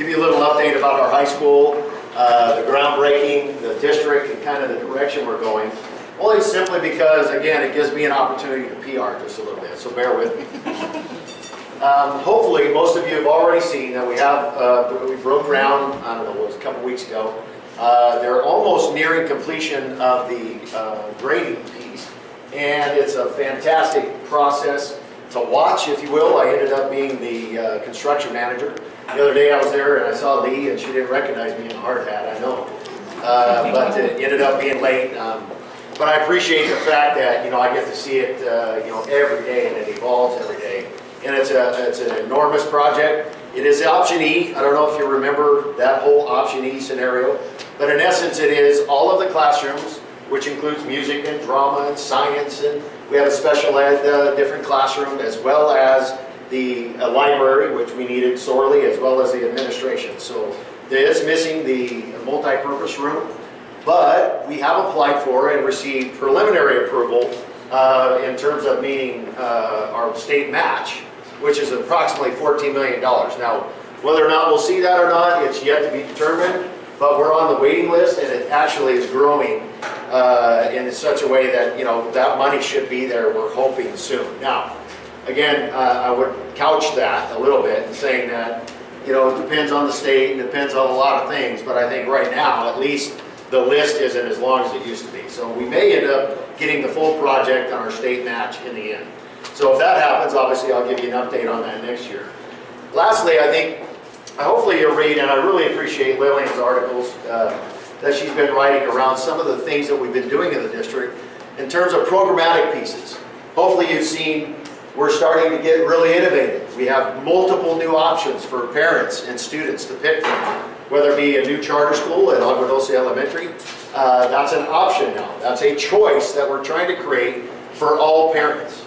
give you a little update about our high school, the groundbreaking, the district, and kind of the direction we're going. Only simply because, again, it gives me an opportunity to PR just a little bit, so bear with me. Hopefully, most of you have already seen that we broke ground, I don't know, it was a couple weeks ago. They're almost nearing completion of the grading piece, and it's a fantastic process to watch, if you will. I ended up being the construction manager. The other day I was there and I saw Lee, and she didn't recognize me in a hard hat, I know. But it ended up being late. But I appreciate the fact that, you know, I get to see it, you know, every day, and it evolves every day. And it's an enormous project. It is option E. I don't know if you remember that whole option E scenario, but in essence it is all of the classrooms, which includes music and drama and science, and we have a special ed different classroom, as well as the library, which we needed sorely, as well as the administration. So there is missing the multi-purpose room, but we have applied for and received preliminary approval in terms of meeting our state match, which is approximately $14 million. Now, whether or not we'll see that or not, it's yet to be determined, but we're on the waiting list, and it actually is growing in such a way that, you know, that money should be there, we're hoping soon. Now, again, I would couch that a little bit in saying that, you know, it depends on the state, it depends on a lot of things, but I think right now, at least, the list isn't as long as it used to be. So we may end up getting the full project on our state match in the end. So if that happens, obviously I'll give you an update on that next year. Lastly, I think, hopefully you'll read, and I really appreciate Lillian's articles that she's been writing around some of the things that we've been doing in the district in terms of programmatic pieces. Hopefully you've seen we're starting to get really innovative. We have multiple new options for parents and students to pick from, whether it be a new charter school at Agua Dulce Elementary. That's an option now. That's a choice that we're trying to create for all parents.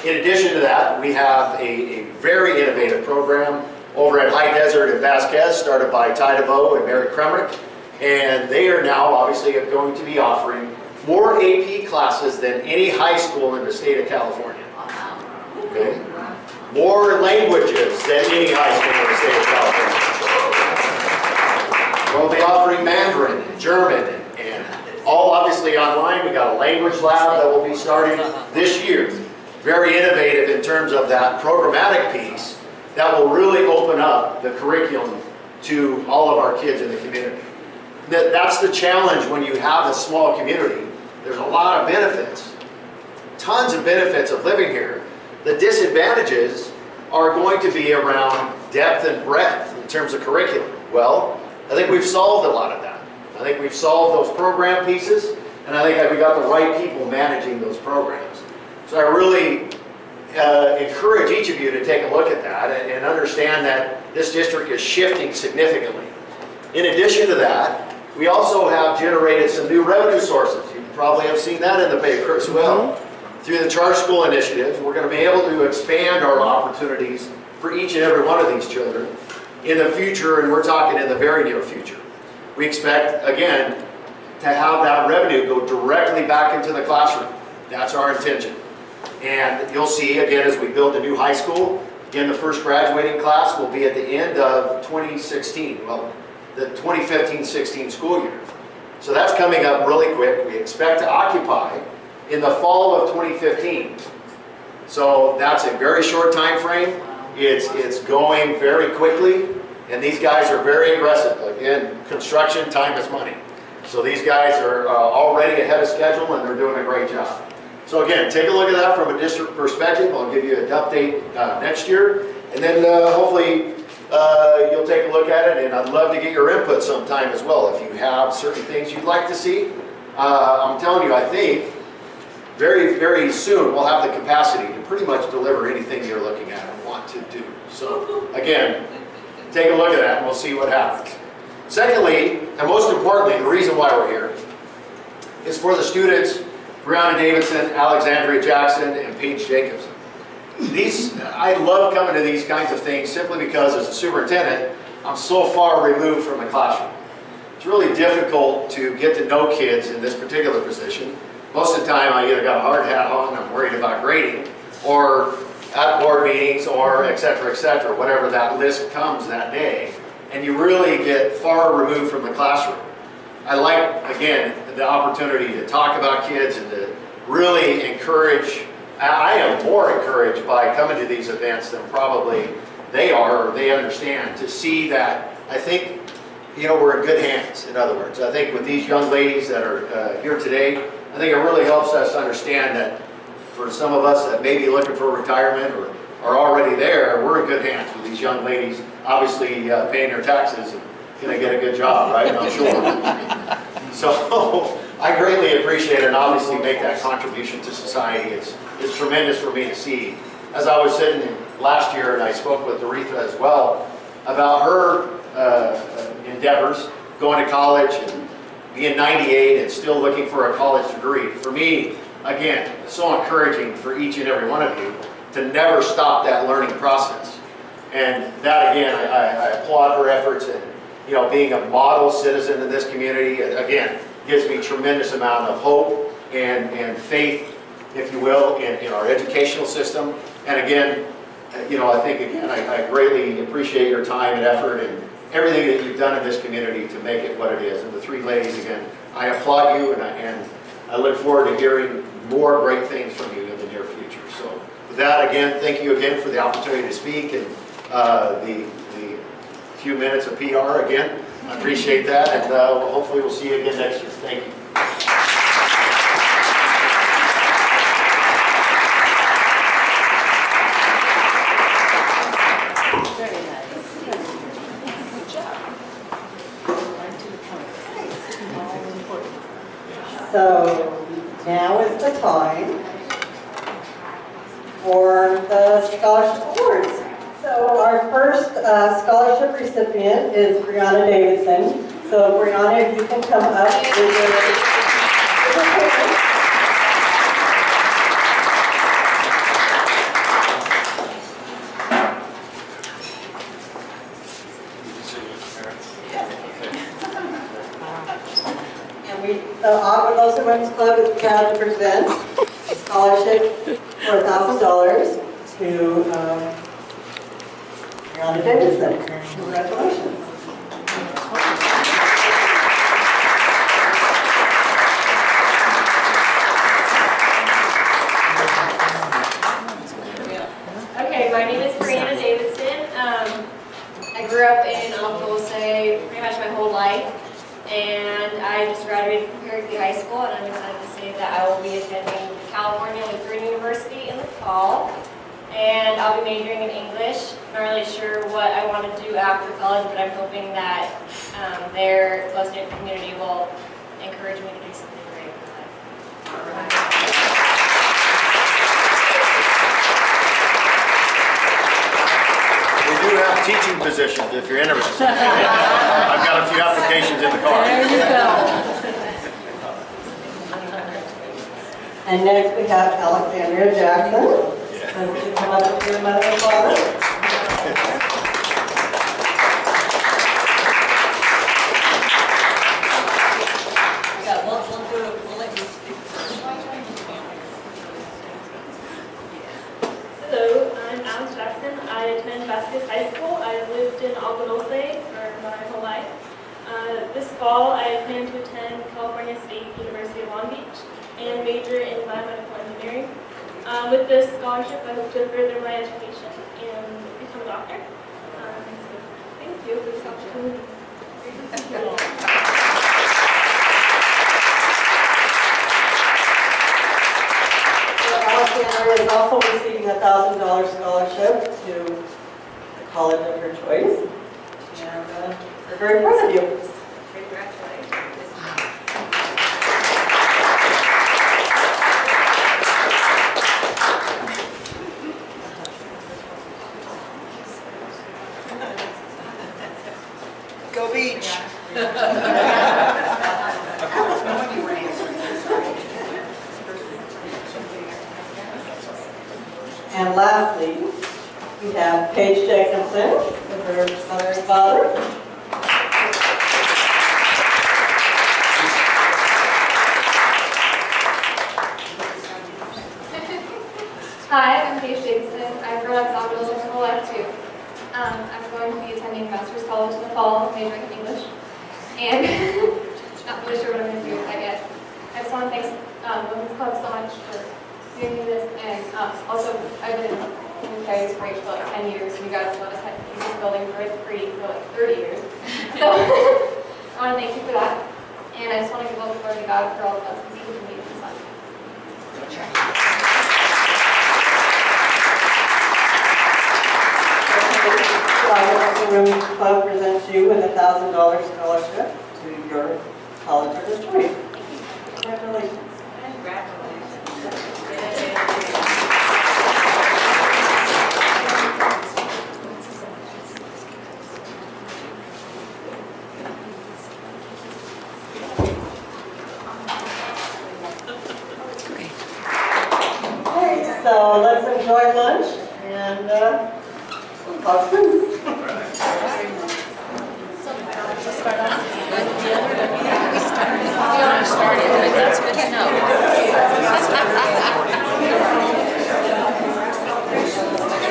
In addition to that, we have a very innovative program over at High Desert and Vasquez, started by Ty DeVoe and Mary Kremrick, and they are now obviously going to be offering more AP classes than any high school in the state of California. Okay? More languages than any high school in the state of California. We'll be offering Mandarin and German and all obviously online. We got a language lab that will be starting this year. Very innovative in terms of that programmatic piece that will really open up the curriculum to all of our kids in the community. That's the challenge when you have a small community. There's a lot of benefits, tons of benefits of living here. The disadvantages are going to be around depth and breadth in terms of curriculum. Well, I think we've solved a lot of that. I think we've solved those program pieces, and I think we got the right people managing those programs. So I really encourage each of you to take a look at that and understand that this district is shifting significantly. In addition to that, we also have generated some new revenue sources. You probably have seen that in the paper as well. Through the charter school initiatives, we're going to be able to expand our opportunities for each and every one of these children in the future, and we're talking in the very near future. We expect, again, to have that revenue go directly back into the classroom. That's our intention. And you'll see, again, as we build a new high school, again, the first graduating class will be at the end of 2016, well, the 2015-16 school year. So that's coming up really quick. We expect to occupy in the fall of 2015. So that's a very short time frame. It's going very quickly, and these guys are very aggressive. Again, construction time is money. So these guys are already ahead of schedule, and they're doing a great job. So again, take a look at that from a district perspective. I'll give you an update next year, and then hopefully you'll take a look at it, and I'd love to get your input sometime as well if you have certain things you'd like to see. I'm telling you, I think very, very soon we'll have the capacity to pretty much deliver anything you're looking at and want to do. So again, take a look at that and we'll see what happens. Secondly, and most importantly, the reason why we're here is for the students, Brianna Davidson, Alexandrea Jackson, and Paige Jacobson. I love coming to these kinds of things simply because as a superintendent, I'm so far removed from the classroom. It's really difficult to get to know kids in this particular position. Most of the time I either got a hard hat on, I'm worried about grading, or at board meetings or et cetera, whatever that list comes that day, and you really get far removed from the classroom. I like, again, the opportunity to talk about kids and to really encourage. I am more encouraged by coming to these events than probably they are, or they understand, to see that I think, you know, we're in good hands, in other words. I think with these young ladies that are here today, I think it really helps us understand that for some of us that may be looking for retirement or are already there, we're in good hands with these young ladies, obviously paying their taxes and going to get a good job, right? I'm sure. So I greatly appreciate it and obviously make that contribution to society. It's tremendous for me to see. As I was sitting last year and I spoke with Doretha as well about her endeavors, going to college and being 98 and still looking for a college degree. For me, again, so encouraging for each and every one of you to never stop that learning process. And that, again, I applaud her efforts, and you know, being a model citizen in this community, again, gives me tremendous amount of hope and faith, if you will, in our educational system. And again, you know, I think, again, I greatly appreciate your time and effort and everything that you've done in this community to make it what it is. And the three ladies, again, I applaud you, and I look forward to hearing more great things from you in the near future. So with that, again, thank you again for the opportunity to speak and the few minutes of PR again. I appreciate that, and hopefully we'll see you again next year. Thank you. Very nice. Good job. Right to the point. All important. So now is the time for the scholarship awards. So our first scholarship recipient is Brianna Davidson. So Brianna, if you can come up with your parents. And the Agua Women's Club is proud to present a scholarship for $1,000 to Brianna Davidson. Congratulations. Okay, my name is Brianna Davidson. I grew up in Dulce pretty much my whole life, and I just graduated from Cherokee High School, and I'm excited to say that I will be attending California Lutheran University in the fall. And I'll be majoring in English. I'm not really sure what I want to do after college, but I'm hoping that their close-knit community will encourage me to do something great in life. We do have teaching positions if you're interested. I've got a few applications in the car. There you go. And next we have Alexandrea Jackson. And would you come up to your mother and father? Yeah, we'll let you speak first. Hello, I'm Alex Jackson. I attend Vasquez High School. I lived in Agua Dulce for my whole life. This fall, I plan to attend California State University of Long Beach and major in biomedical engineering. With this scholarship, I hope to further my education and become a doctor. So thank you for this opportunity. Alexandria is also receiving a $1,000 scholarship to the college of her choice. And we're very proud of you. Go Beach. And lastly, we have Paige Jacobson with her mother and father. Hi, I'm Paige Davidson. I master's college in the fall, majoring in English. And not really sure what I'm going to do with that yet. I just want to thank Women's Club so much for doing this. And also, I've been in Paige for like 10 years. And you guys let us use this building for free for like 30 years. So I want to thank you for that. And I just want to give all the glory to God for all of us because He can meet this on. Women's Club presents you with a $1,000 scholarship to your college of choice. Congratulations. Okay, so let's enjoy lunch and we'll talk soon. That's good to know.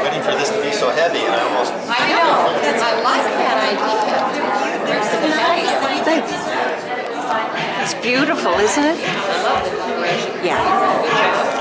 Waiting for this to be so heavy, and I almost. I know. I like that idea. Thanks. It's beautiful, isn't it? I love the decoration. Yeah.